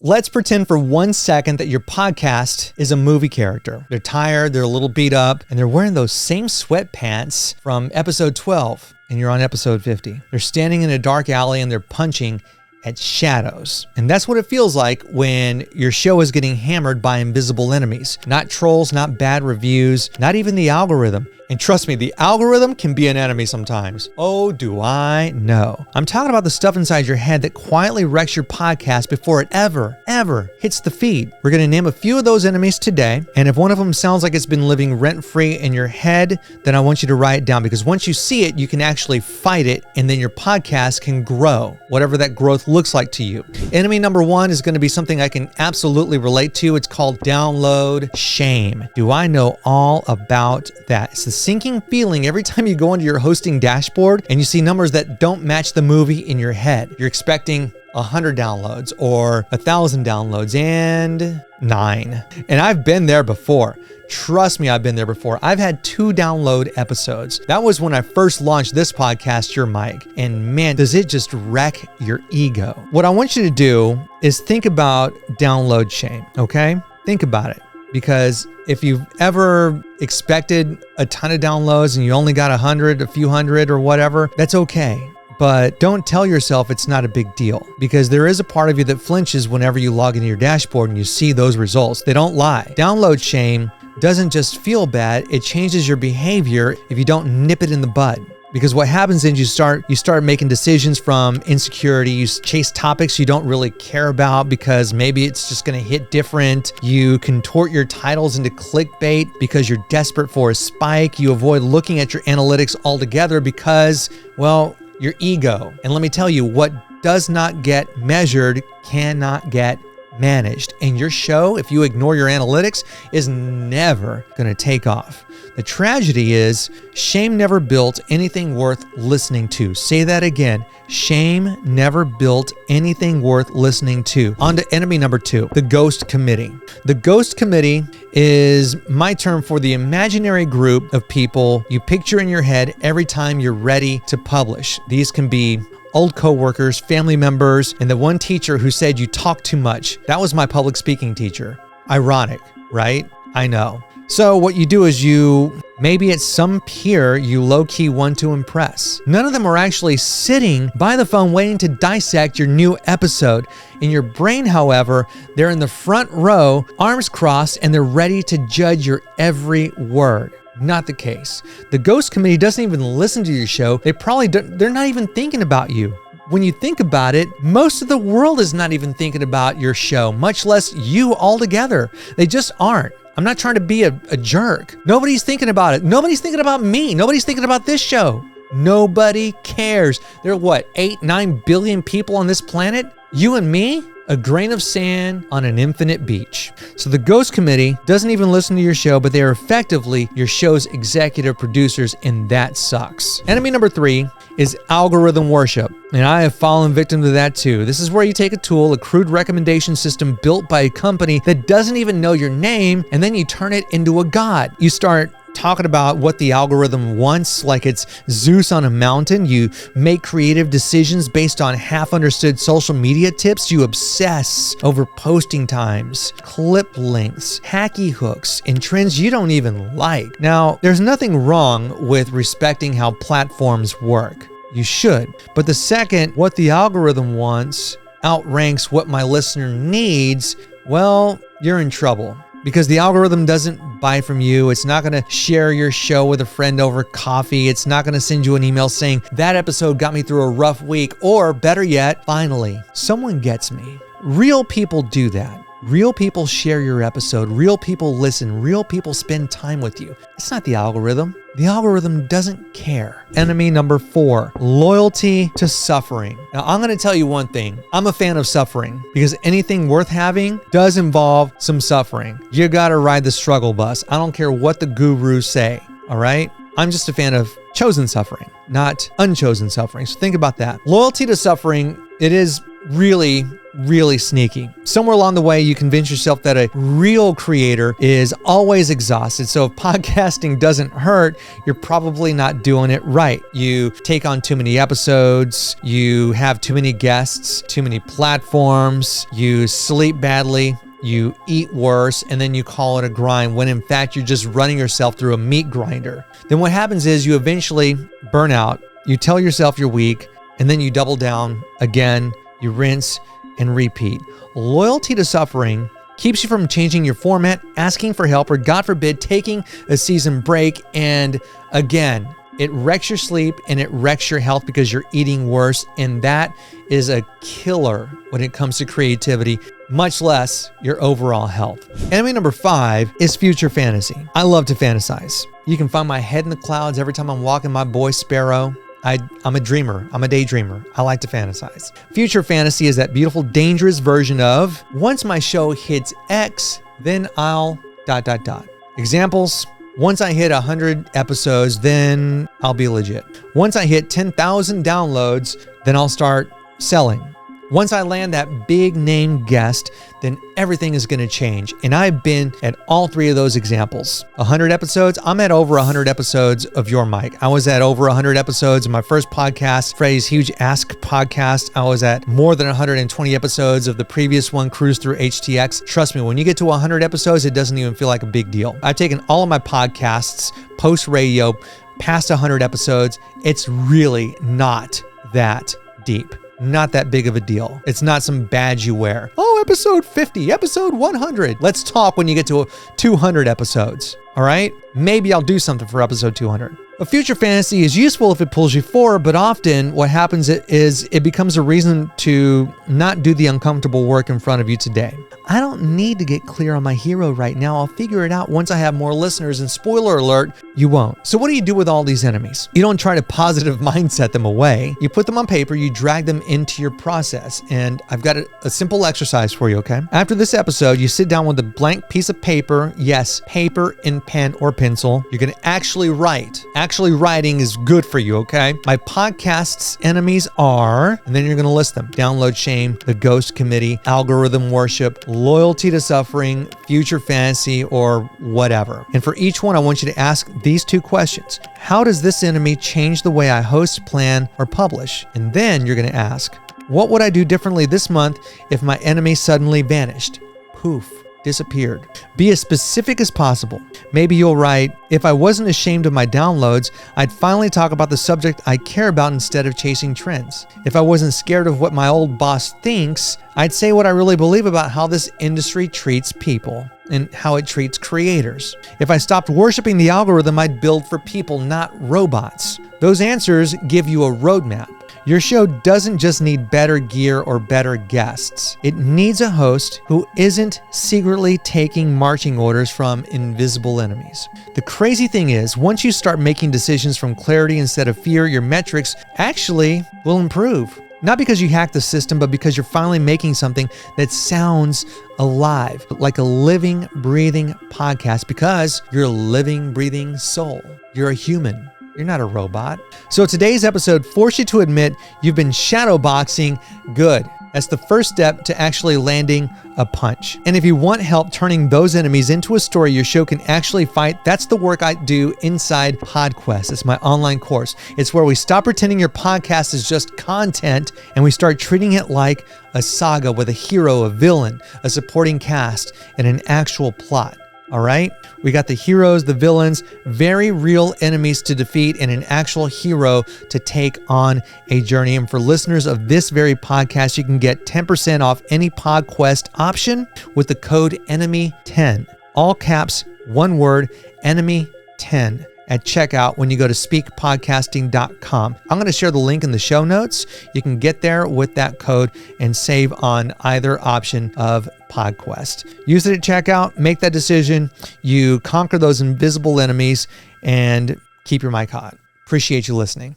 Let's pretend for 1 second that your podcast is a movie character. They're tired, they're a little beat up, and they're wearing those same sweatpants from episode 12, and you're on episode 50. They're standing in a dark alley and they're punching at shadows. And that's what it feels like when your show is getting hammered by invisible enemies. Not trolls, not bad reviews, not even the algorithm. And trust me, the algorithm can be an enemy sometimes. Oh, do I know. I'm talking about the stuff inside your head that quietly wrecks your podcast before it ever hits the feed. We're going to name a few of those enemies today. And if one of them sounds like it's been living rent-free in your head, then I want you to write it down, because once you see it, you can actually fight it, and then your podcast can grow, whatever that growth looks like to you. Enemy number 1 is going to be something I can absolutely relate to. It's called download shame. Do I know all about that? It's the sinking feeling every time you go into your hosting dashboard and you see numbers that don't match the movie in your head. You're expecting 100 downloads or 1,000 downloads and 9. And I've been there before. Trust me, I've been there before. I've had 2 download episodes. That was when I first launched this podcast, Your Mic. And man, does it just wreck your ego. What I want you to do is think about download shame, okay? Think about it. Because if you've ever expected a ton of downloads and you only got 100, a few hundred or whatever, that's okay. But don't tell yourself it's not a big deal, because there is a part of you that flinches whenever you log into your dashboard and you see those results. They don't lie. Download shame doesn't just feel bad, it changes your behavior if you don't nip it in the bud. Because what happens is you start making decisions from insecurity. You chase topics you don't really care about because maybe it's just going to hit different. You contort your titles into clickbait because you're desperate for a spike. You avoid looking at your analytics altogether because, well, your ego. And let me tell you, what does not get measured cannot get managed. And your show, if you ignore your analytics, is never going to take off. The tragedy is shame never built anything worth listening to. Say that again. Shame never built anything worth listening to. On to enemy number 2, the ghost committee. The ghost committee is my term for the imaginary group of people you picture in your head every time you're ready to publish. These can be old coworkers, family members, and the one teacher who said you talk too much. That was my public speaking teacher. Ironic, right? I know. So what you do is maybe it's some peer you low-key want to impress. None of them are actually sitting by the phone waiting to dissect your new episode. In your brain, however, they're in the front row, arms crossed, and they're ready to judge your every word. Not the case. The ghost committee doesn't even listen to your show. They're not even thinking about you. When you think about it, most of the world is not even thinking about your show, much less you altogether. They just aren't. I'm not trying to be a jerk. Nobody's thinking about it. Nobody's thinking about me. Nobody's thinking about this show. Nobody cares. There are 8-9 billion people on this planet? You and me? A grain of sand on an infinite beach. So the ghost committee doesn't even listen to your show, but they are effectively your show's executive producers, and that sucks. Enemy number 3 is algorithm worship. And I have fallen victim to that too. This is where you take a tool, a crude recommendation system built by a company that doesn't even know your name, and then you turn it into a god. You start talking about what the algorithm wants like it's Zeus on a mountain. You make creative decisions based on half-understood social media tips. You obsess over posting times, clip lengths, hacky hooks, and trends you don't even like. Now, there's nothing wrong with respecting how platforms work. You should. But the second what the algorithm wants outranks what my listener needs, well, you're in trouble. Because the algorithm doesn't buy from you. It's not going to share your show with a friend over coffee. It's not going to send you an email saying, that episode got me through a rough week. Or better yet, finally, someone gets me. Real people do that. Real people share your episode. Real people listen. Real people spend time with you. It's not the algorithm. The algorithm doesn't care. Enemy number 4, loyalty to suffering. Now, I'm going to tell you one thing. I'm a fan of suffering because anything worth having does involve some suffering. You got to ride the struggle bus. I don't care what the gurus say, all right? I'm just a fan of chosen suffering, not unchosen suffering. So think about that. Loyalty to suffering, it is really really sneaky. Somewhere along the way, you convince yourself that a real creator is always exhausted. So if podcasting doesn't hurt, you're probably not doing it right. You take on too many episodes, you have too many guests, too many platforms, you sleep badly, you eat worse, and then you call it a grind when in fact you're just running yourself through a meat grinder. Then what happens is you eventually burn out, you tell yourself you're weak, and then you double down again, you rinse and repeat. Loyalty to suffering keeps you from changing your format, asking for help, or God forbid, taking a season break. And again, it wrecks your sleep and it wrecks your health because you're eating worse. And that is a killer when it comes to creativity, much less your overall health. Enemy number 5 is future fantasy. I love to fantasize. You can find my head in the clouds every time I'm walking my boy Sparrow. I'm a dreamer. I'm a daydreamer. I like to fantasize. Future fantasy is that beautiful, dangerous version of, once my show hits X, then I'll ... Examples: once I hit 100 episodes, then I'll be legit. Once I hit 10,000 downloads, then I'll start selling. Once I land that big name guest, then everything is going to change. And I've been at all 3 of those examples. 100 episodes, I'm at over 100 episodes of Your Mic. I was at over 100 episodes of my first podcast, Freddy's Huge Ask podcast. I was at more than 120 episodes of the previous one, Cruise Through HTX. Trust me, when you get to 100 episodes, it doesn't even feel like a big deal. I've taken all of my podcasts, post radio, past 100 episodes. It's really not that deep. Not that big of a deal. It's not some badge you wear. Oh, episode 50, episode 100. Let's talk when you get to 200 episodes. All right? Maybe I'll do something for episode 200. A future fantasy is useful if it pulls you forward, but often what happens is it becomes a reason to not do the uncomfortable work in front of you today. I don't need to get clear on my hero right now. I'll figure it out once I have more listeners, and spoiler alert, you won't. So what do you do with all these enemies? You don't try to positive mindset them away. You put them on paper, you drag them into your process. And I've got a simple exercise for you, okay? After this episode, you sit down with a blank piece of paper. Yes, paper and pen or pencil. You're going to actually write. Actually writing is good for you, okay? My podcast's enemies are, and then you're going to list them: download shame, the ghost committee, algorithm worship, loyalty to suffering, future fantasy, or whatever. And for each one, I want you to ask these 2 questions. How does this enemy change the way I host, plan, or publish? And then you're going to ask, what would I do differently this month if my enemy suddenly vanished? Poof. Disappeared. Be as specific as possible. Maybe you'll write, if I wasn't ashamed of my downloads, I'd finally talk about the subject I care about instead of chasing trends. If I wasn't scared of what my old boss thinks, I'd say what I really believe about how this industry treats people and how it treats creators. If I stopped worshiping the algorithm, I'd build for people, not robots. Those answers give you a roadmap. Your show doesn't just need better gear or better guests. It needs a host who isn't secretly taking marching orders from invisible enemies. The crazy thing is, once you start making decisions from clarity instead of fear, your metrics actually will improve. Not because you hacked the system, but because you're finally making something that sounds alive, like a living, breathing podcast, because you're a living, breathing soul. You're a human. You're not a robot. So today's episode forced you to admit you've been shadowboxing good. That's the first step to actually landing a punch. And if you want help turning those enemies into a story your show can actually fight, that's the work I do inside PodQuest. It's my online course. It's where we stop pretending your podcast is just content and we start treating it like a saga with a hero, a villain, a supporting cast, and an actual plot. All right? We got the heroes, the villains, very real enemies to defeat, and an actual hero to take on a journey. And for listeners of this very podcast, you can get 10% off any PodQuest option with the code ENEMY10. All caps, one word, ENEMY10 at checkout when you go to speakpodcasting.com. I'm going to share the link in the show notes. You can get there with that code and save on either option of PodQuest. Use it at checkout, make that decision. You conquer those invisible enemies and keep your mic hot. Appreciate you listening.